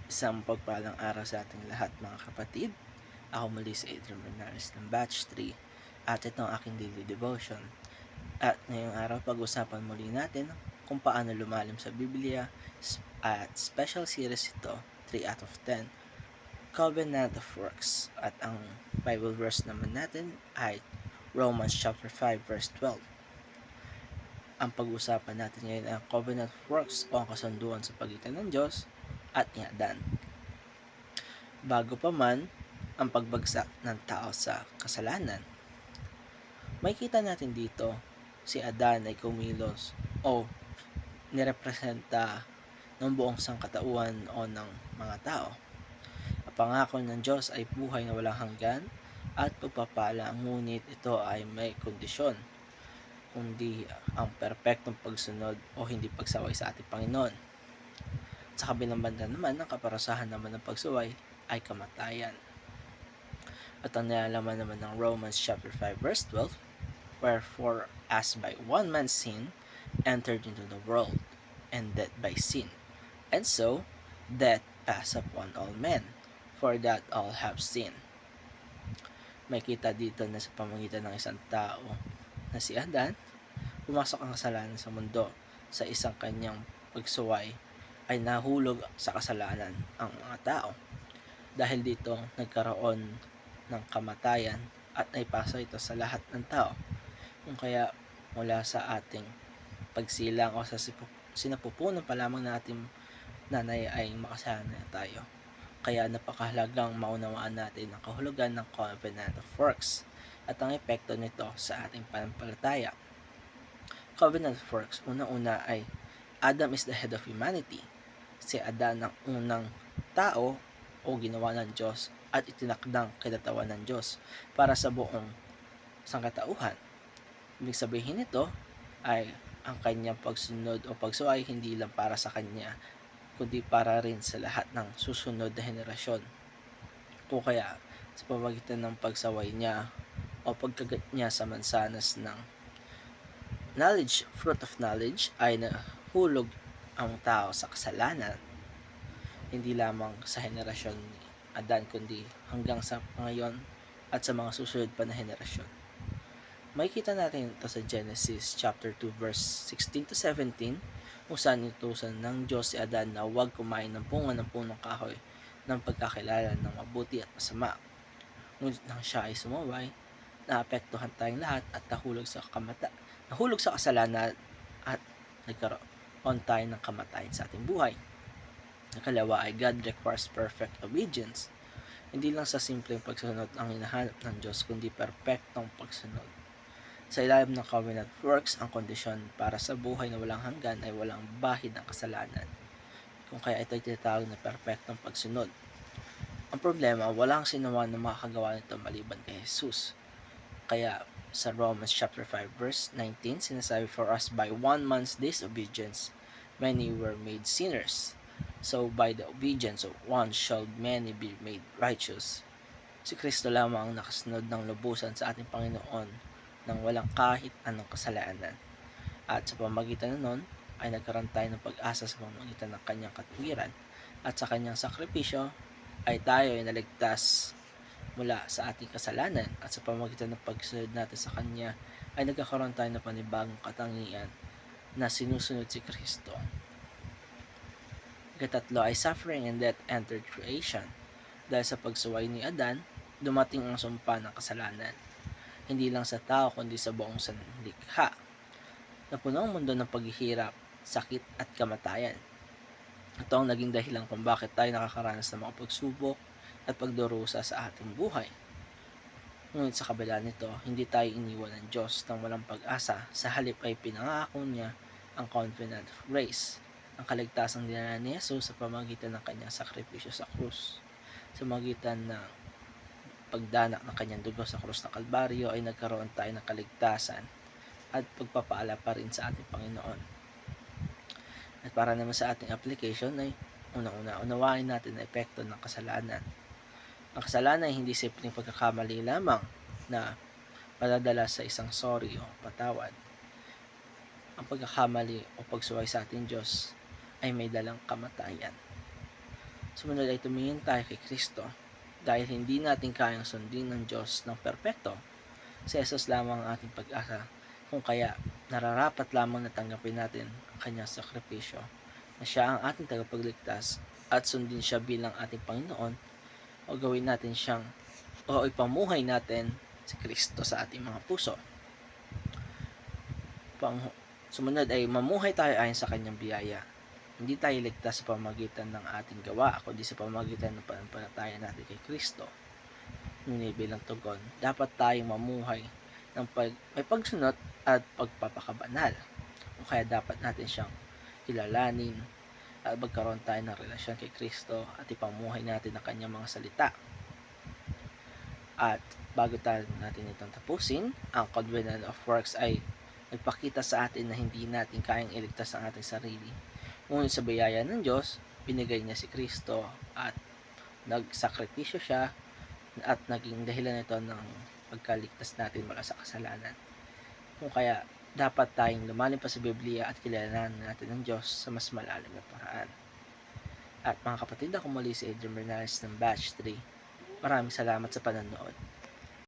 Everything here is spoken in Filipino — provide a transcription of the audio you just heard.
Isang pagpalang araw sa ating lahat mga kapatid. Ako muli si Adrian Bernales ng Batch 3 at ito ang aking daily devotion. At ngayong araw pag-usapan muli natin kung paano lumalim sa Biblia at special series ito, 3 out of 10, Covenant of Works. At ang Bible verse naman natin ay Romans chapter 5 verse 12. Ang pag-usapan natin ngayon ay Covenant of Works o ang kasunduan sa pagitan ng Diyos at ni Adan. Bago pa man ang pagbagsak ng tao sa kasalanan, makikita natin dito si Adan ay kumilos o nirepresenta ng buong sangkatauhan o ng mga tao. Ang pangako ng Diyos ay buhay na walang hanggan at pagpapala, ngunit ito ay may kondisyon, kundi ang perpektong pagsunod o hindi pagsaway sa ating Panginoon. Sa kabilang banda naman, ang kaparasahan naman ng pagsuway ay kamatayan. At ang nilalaman naman ng Romans chapter 5 verse 12, wherefore as by one man's sin entered into the world, and death by sin, and so death passed upon all men, for that all have sinned. May kita dito na sa pamamagitan ng isang tao na si Adan, pumasok ang kasalanan sa mundo. Sa isang kanyang pagsuway ay nahulog sa kasalanan ang mga tao. Dahil dito nagkaroon ng kamatayan at naipasa ito sa lahat ng tao. Kung kaya mula sa ating pagsilang o sa sinapupunan pa lamang ng ating nanay ay makasalanan na tayo. Kaya napakahalagang maunawaan natin ang kahulugan ng Covenant of Works at ang epekto nito sa ating pananampalataya. Covenant of Works, unang-una ay Adam is the head of humanity. Si Adan ang unang tao o ginawa ng Diyos at itinakdang kinatawan ng Diyos para sa buong sangkatauhan. Ibig sabihin nito ay ang kanyang pagsunod o pagsuway hindi lang para sa kanya, kundi para rin sa lahat ng susunod na henerasyon. O kaya sa pamamagitan ng pagsaway niya o pagkagat niya sa mansanas ng knowledge, fruit of knowledge, ay nahulog ang tao sa kasalanan, hindi lamang sa henerasyon ni Adan kundi hanggang sa ngayon at sa mga susunod pa na henerasyon. Makikita natin ito sa Genesis chapter 2 verse 16 to 17, kung saan inutusan ng Diyos si Adan na huwag kumain ng bunga ng punong kahoy ng pagkakilala ng mabuti at masama. Ngunit nang siya ay sumaway, naapektuhan tayong lahat at nahulog sa kasalanan at nagkaroon tayo ng kamatayan sa ating buhay. Nakalawa ay God requires perfect obedience. Hindi lang sa simpleng pagsunod ang hinahanap ng Diyos, kundi perpektong pagsunod. Sa ilalim ng Covenant Works, ang kondisyon para sa buhay na walang hanggan ay walang bahid ng kasalanan. Kung kaya ito ay tinatawag na perpektong pagsunod. Ang problema, walang sinuman na makakagawa nito maliban kay Jesus. Kaya sa Romans chapter 5 verse 19, sinasabi, for us by one man's disobedience many were made sinners, so by the obedience of one shall many be made righteous. Si Kristo lamang ang nakasunod ng lubusan sa ating Panginoon nang walang kahit anong kasalanan, at sa pamamagitan nun ay nagkaroon tayo ng pag-asa sa pamamagitan ng kanyang katuwiran, at sa kanyang sakripisyo ay tayo ay naligtas mula sa ating kasalanan, at sa pamamagitan ng pagsunod natin sa Kanya ay nagkakaroon tayo ng panibagong katangian na sinusunod si Kristo. Ikatatlo ay suffering and death entered creation. Dahil sa pagsuway ni Adan, dumating ang sumpa ng kasalanan, hindi lang sa tao kundi sa buong sanlikha. Napuno ang mundo ng paghihirap, sakit at kamatayan. Ito ang naging dahilan kung bakit tayo nakakaranas ng mga pagsubok at pagdurusa sa ating buhay. Ngunit sa kabila nito, hindi tayo iniwan ng Diyos nang walang pag-asa. Sa halip ay pinangako niya ang confident of grace, ang kaligtasang dinala ni Jesus sa pamagitan ng kanyang sakripisyo sa krus. Sa magitan ng pagdanak ng kanyang dugo sa krus ng Kalbaryo ay nagkaroon tayo ng kaligtasan at pagpapaala pa rin sa ating Panginoon. At para naman sa ating application ay unang-una, unawain natin ang epekto ng kasalanan. Ang kasalanan ay hindi simpleng pagkakamali lamang na padadala sa isang sorry o patawad. Ang pagkakamali o pagsuway sa ating Diyos ay may dalang kamatayan. Sumunod ay tumingin tayo kay Kristo dahil hindi natin kayang sundin ng Diyos ng perpekto. Si Jesus lamang ang ating pag-asa, kung kaya nararapat lamang na tanggapin natin ang kanyang sakripisyo na siya ang ating tagapagligtas at sundin siya bilang ating Panginoon o gawin natin siyang o ipamuhay natin si Kristo sa ating mga puso. Sumunod ay mamuhay tayo ayon sa kanyang biyaya. Hindi tayo ligtas sa pamamagitan ng ating gawa, kundi sa pamamagitan ng pananampalataya natin kay Kristo. Ngunit bilang tugon, dapat tayong mamuhay ng may pagsunod at pagpapakabanal. O kaya dapat natin siyang kilalanin at magkaroon tayo ng relasyon kay Kristo at ipamuhay natin ang kanyang mga salita. At bago natin itong tapusin, ang Covenant of Works ay nagpakita sa atin na hindi natin kayang iligtas ang ating sarili. Ngunit sa biyaya ng Diyos, binigay niya si Kristo at nagsakripisyo siya at naging dahilan ito ng pagkaligtas natin mula sa kasalanan. Kung kaya, dapat tayong lumalim pa sa Biblia at kilalanin natin ang Diyos sa mas malalim na paraan. At mga kapatid, ako muli si Adrian Bernales ng Batch 3. Maraming salamat sa panonood.